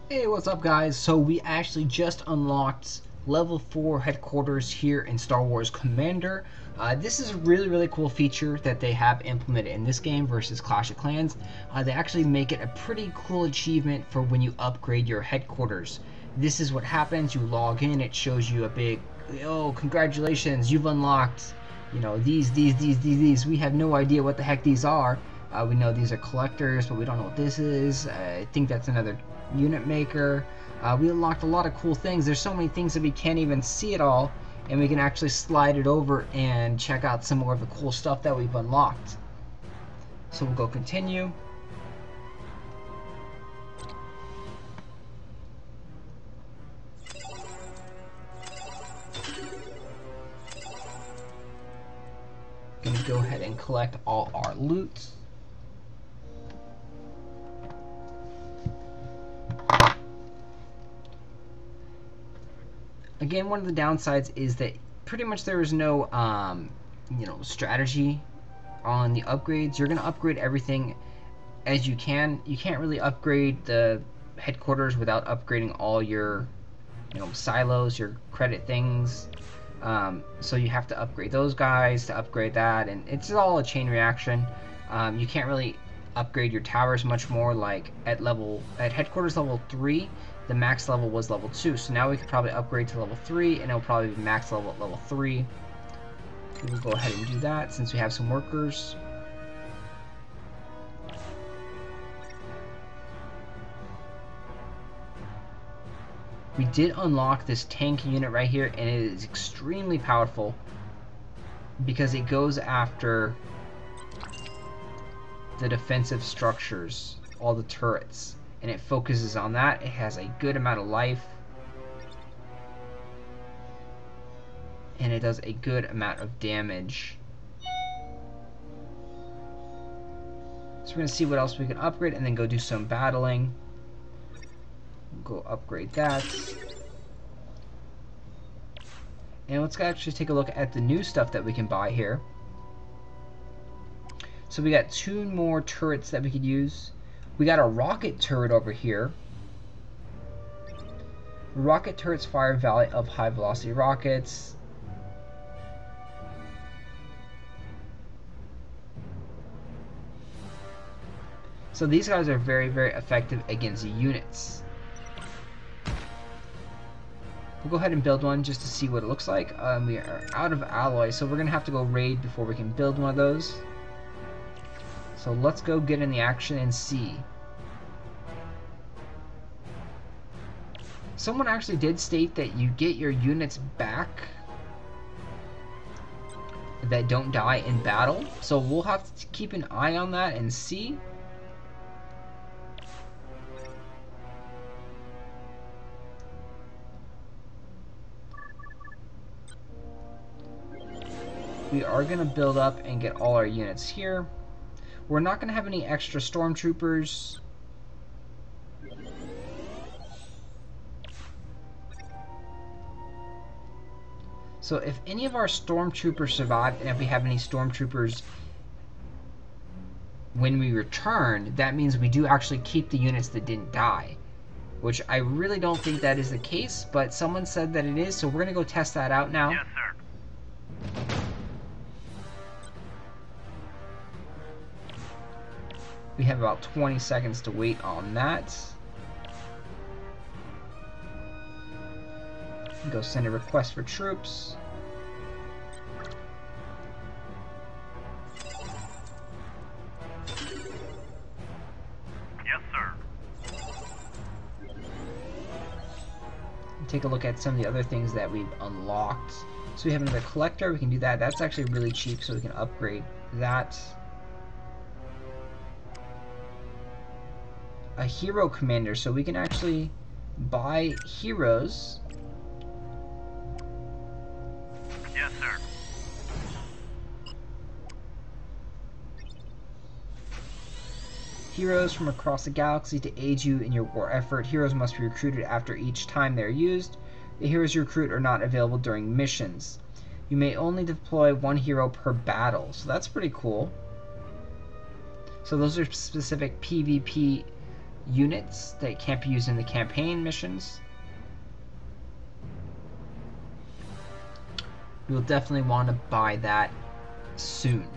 Hey, what's up guys? So we actually just unlocked level 4 headquarters here in Star Wars Commander. This is a really cool feature that they have implemented in this game versus Clash of Clans. They actually make it a pretty cool achievement for when you upgrade your headquarters. This is what happens: you log in, it shows you a big, oh, congratulations, you've unlocked, you know, these. We have no idea what the heck these are. We know these are collectors, but we don't know what this is. I think that's another unit maker. We unlocked a lot of cool things. There's so many things that we can't even see it all, and we can actually slide it over and check out some more of the cool stuff that we've unlocked. So we'll go continue. Gonna go ahead and collect all our loot. Again, one of the downsides is that pretty much there is no strategy on the upgrades. You're gonna upgrade everything as you can. You can't really upgrade the headquarters without upgrading all your silos, your credit things. So you have to upgrade those guys to upgrade that, and it's all a chain reaction. You can't really upgrade your towers much more. Like at headquarters level 3, the max level was level 2, so now we could probably upgrade to level 3, and it'll probably be max level at level 3. We will go ahead and do that since we have some workers. We did unlock this tank unit right here, and it is extremely powerful because it goes after the defensive structures, all the turrets, and it focuses on that. It has a good amount of life, and it does a good amount of damage. So we're going to see what else we can upgrade and then go do some battling. Go upgrade that. And let's actually take a look at the new stuff that we can buy here. So we got 2 more turrets that we could use. We got a rocket turret over here. Rocket turrets fire volley of high velocity rockets. So these guys are very effective against units. We'll go ahead and build one just to see what it looks like. We are out of alloy, so we're going to have to go raid before we can build one of those. So let's go get in the action and see. Someone actually did state that you get your units back that don't die in battle. So we'll have to keep an eye on that and see. We are going to build up and get all our units here. We're not going to have any extra stormtroopers. So if any of our stormtroopers survive, and if we have any stormtroopers when we return, that means we do actually keep the units that didn't die. Which I really don't think that is the case, but someone said that it is, so we're going to go test that out now. Yes, sir. We have about 20 seconds to wait on that. Go send a request for troops. Yes, sir. Take a look at some of the other things that we've unlocked. So we have another collector, we can do that. That's actually really cheap, so we can upgrade that. A hero commander, so we can actually buy heroes. Yes, sir. Heroes from across the galaxy to aid you in your war effort. Heroes must be recruited after each time they're used. The heroes you recruit are not available during missions. You may only deploy 1 hero per battle, so that's pretty cool. So those are specific PvP units that can't be used in the campaign missions. You'll definitely want to buy that soon.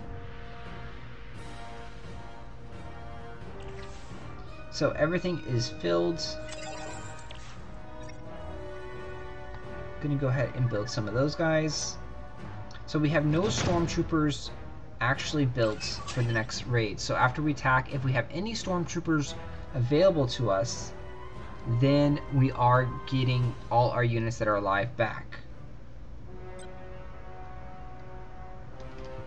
So everything is filled. Gonna go ahead and build some of those guys. So we have no stormtroopers actually built for the next raid. So after we attack, if we have any stormtroopers available to us, then we are getting all our units that are alive back.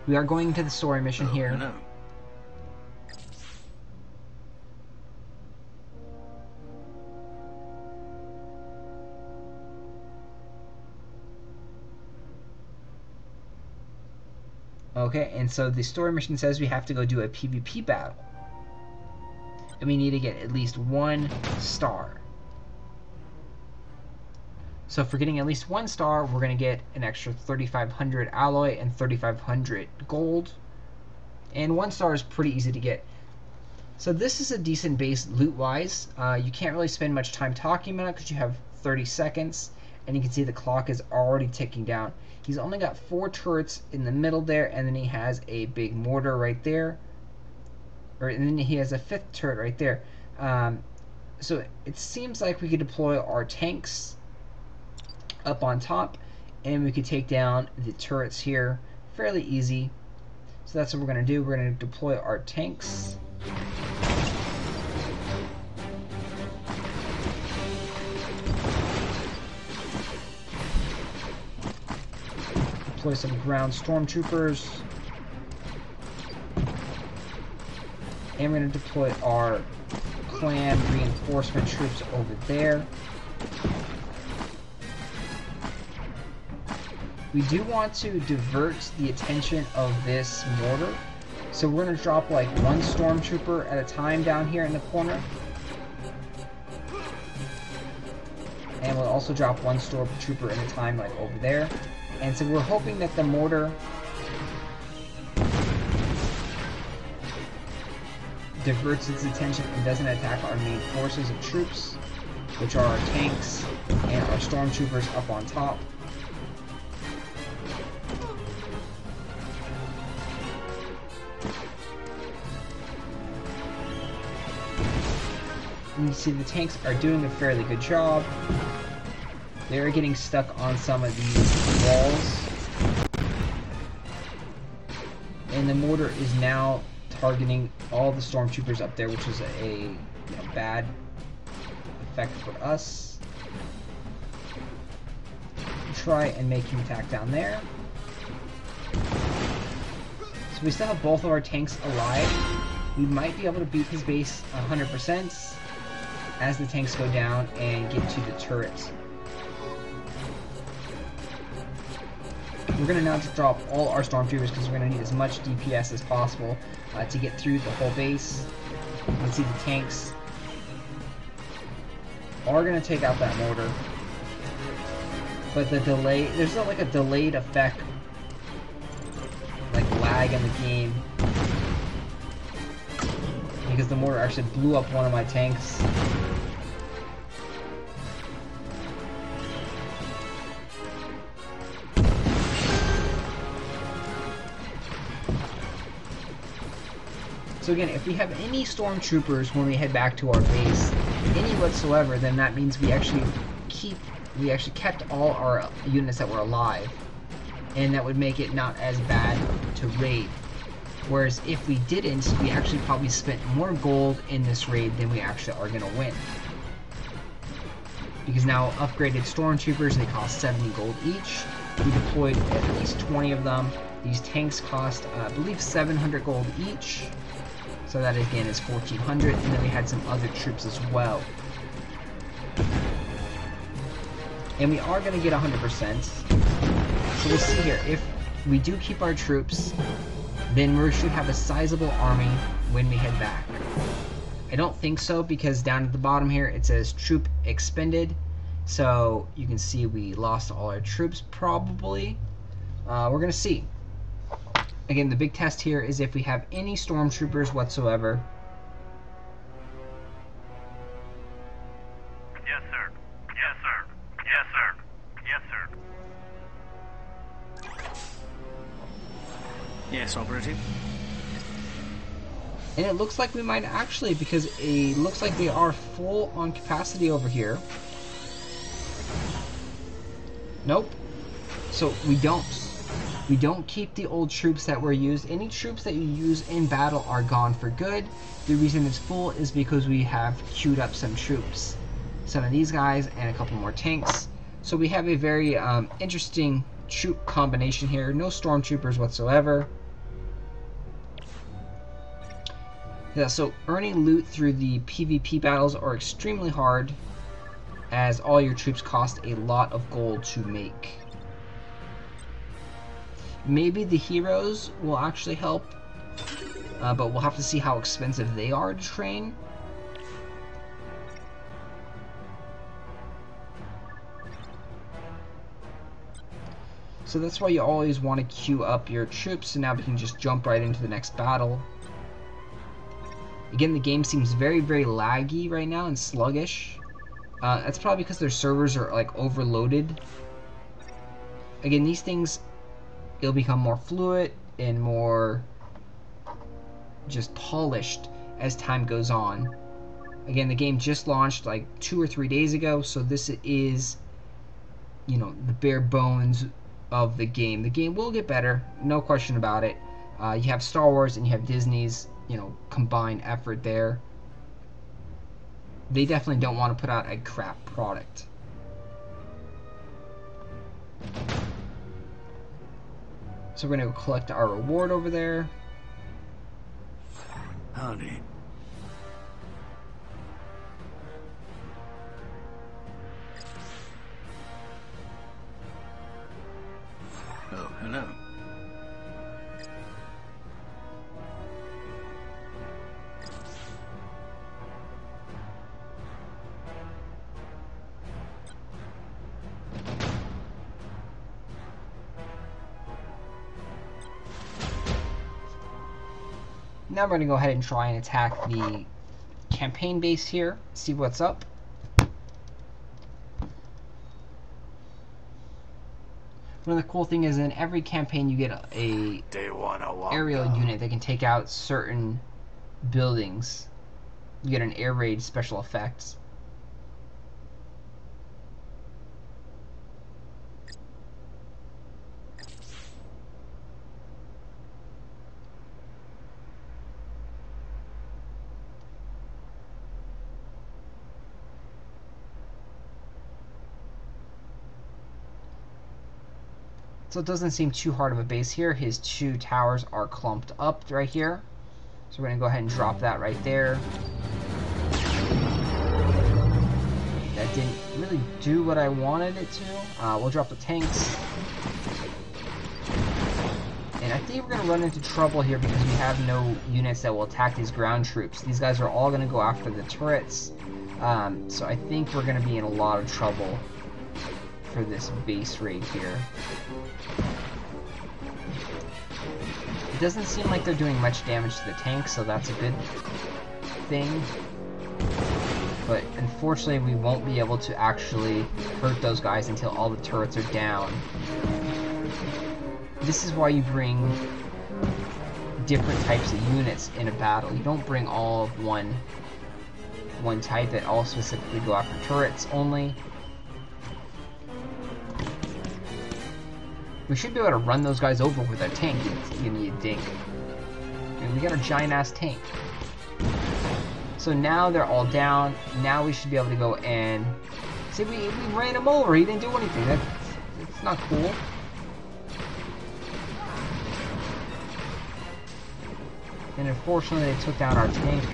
We are going to the story mission here. No. Okay, and so the story mission says we have to go do a PvP battle. And we need to get at least 1 star. So for getting at least 1 star, we're going to get an extra 3,500 alloy and 3,500 gold. And 1 star is pretty easy to get. So this is a decent base loot-wise. You can't really spend much time talking about it because you have 30 seconds. And you can see the clock is already ticking down. He's only got 4 turrets in the middle there, and then he has a big mortar right there. And then he has a 5th turret right there. So it seems like we could deploy our tanks up on top, and we could take down the turrets here fairly easy. So that's what we're going to do. We're going to deploy our tanks. Deploy some ground stormtroopers. And we're going to deploy our clan reinforcement troops over there. We do want to divert the attention of this mortar. So we're going to drop like 1 stormtrooper at a time down here in the corner. And we'll also drop 1 stormtrooper at a time like over there. And so we're hoping that the mortar diverts its attention and doesn't attack our main forces of troops, which are our tanks and our stormtroopers up on top. And you see the tanks are doing a fairly good job. They're getting stuck on some of these walls. And the mortar is now targeting all the stormtroopers up there, which is a bad effect for us. Try and make him attack down there. So we still have both of our tanks alive. We might be able to beat his base 100% as the tanks go down and get to the turrets. We're going to now just drop all our stormtroopers because we're going to need as much DPS as possible to get through the whole base. You can see the tanks are going to take out that mortar. But the delay, there's like a delayed effect, like lag in the game, because the mortar actually blew up one of my tanks. So again, if we have any stormtroopers when we head back to our base, any whatsoever, then that means we actually kept all our units that were alive, and that would make it not as bad to raid. Whereas if we didn't, we actually probably spent more gold in this raid than we actually are going to win. Because now upgraded stormtroopers, they cost 70 gold each. We deployed at least 20 of them. These tanks cost, I believe, 700 gold each. So that again is 1,400, and then we had some other troops as well. And we are going to get 100%. So we'll see here. If we do keep our troops, then we should have a sizable army when we head back. I don't think so, because down at the bottom here it says troop expended. So you can see we lost all our troops probably. We're going to see. Again, the big test here is if we have any stormtroopers whatsoever. Yes, sir. Yes, sir. Yes, sir. Yes, sir. Yes, operative. And it looks like we might actually, because it looks like they are full on capacity over here. Nope. So we don't keep the old troops that were used. Any troops that you use in battle are gone for good. The reason it's full is because we have queued up some troops. Some of these guys and a couple more tanks. So we have a very interesting troop combination here. No stormtroopers whatsoever. Yeah, so earning loot through the PvP battles are extremely hard, as all your troops cost a lot of gold to make. Maybe the heroes will actually help, but we'll have to see how expensive they are to train. So that's why you always want to queue up your troops, so now we can just jump right into the next battle. Again, the game seems very, very laggy right now and sluggish. That's probably because their servers are like overloaded. Again, these things, it'll become more fluid and more just polished as time goes on. Again, the game just launched like 2 or 3 days ago, so this is, you know, the bare bones of the game. The game will get better, no question about it. You have Star Wars and you have Disney's, you know, combined effort there. They definitely don't want to put out a crap product. So we're going to go collect our reward over there. Howdy. Oh, hello. Now we're going to go ahead and try and attack the campaign base here, see what's up. One of the cool things is in every campaign you get a aerial unit that can take out certain buildings. You get an air raid special effects. So it doesn't seem too hard of a base here. His 2 towers are clumped up right here. So we're going to go ahead and drop that right there. That didn't really do what I wanted it to. We'll drop the tanks. And I think we're going to run into trouble here because we have no units that will attack these ground troops. These guys are all going to go after the turrets. So I think we're going to be in a lot of trouble for this base raid here. It doesn't seem like they're doing much damage to the tanks, so that's a good thing. But unfortunately, we won't be able to actually hurt those guys until all the turrets are down. This is why you bring different types of units in a battle. You don't bring all of one type that all specifically go after turrets only. We should be able to run those guys over with our tank and give me a dink. And we got a giant ass tank. So now they're all down. Now we should be able to go and see, we ran him over. He didn't do anything. That's not cool. And unfortunately, they took down our tank.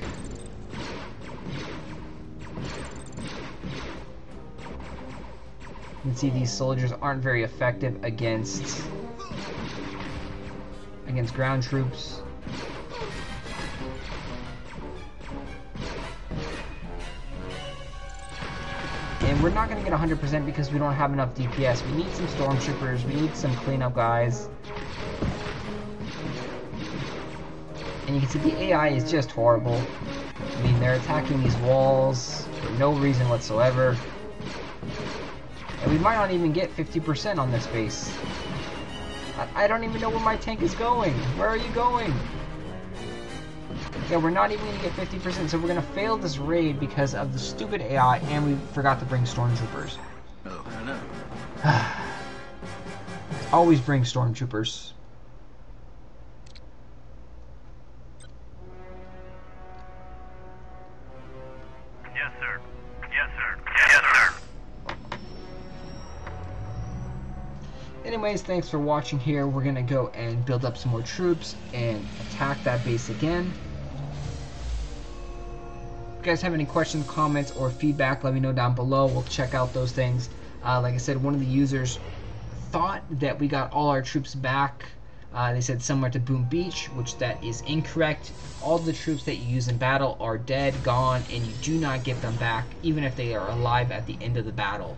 You can see these soldiers aren't very effective against ground troops. And we're not going to get 100% because we don't have enough DPS. We need some stormtroopers. We need some cleanup guys. And you can see the AI is just horrible. I mean, they're attacking these walls for no reason whatsoever. And we might not even get 50% on this base. I don't even know where my tank is going. Where are you going? Yeah, we're not even going to get 50%, so we're going to fail this raid because of the stupid AI, and we forgot to bring stormtroopers. Oh, hello. Always bring stormtroopers. Yes, sir. Yes, sir. Yes, sir. Anyways, thanks for watching here. We're going to go and build up some more troops and attack that base again. If you guys have any questions, comments, or feedback, let me know down below. We'll check out those things. Like I said, one of the users thought that we got all our troops back. They said somewhere to Boom Beach, which that is incorrect. All the troops that you use in battle are dead, gone, and you do not get them back, even if they are alive at the end of the battle.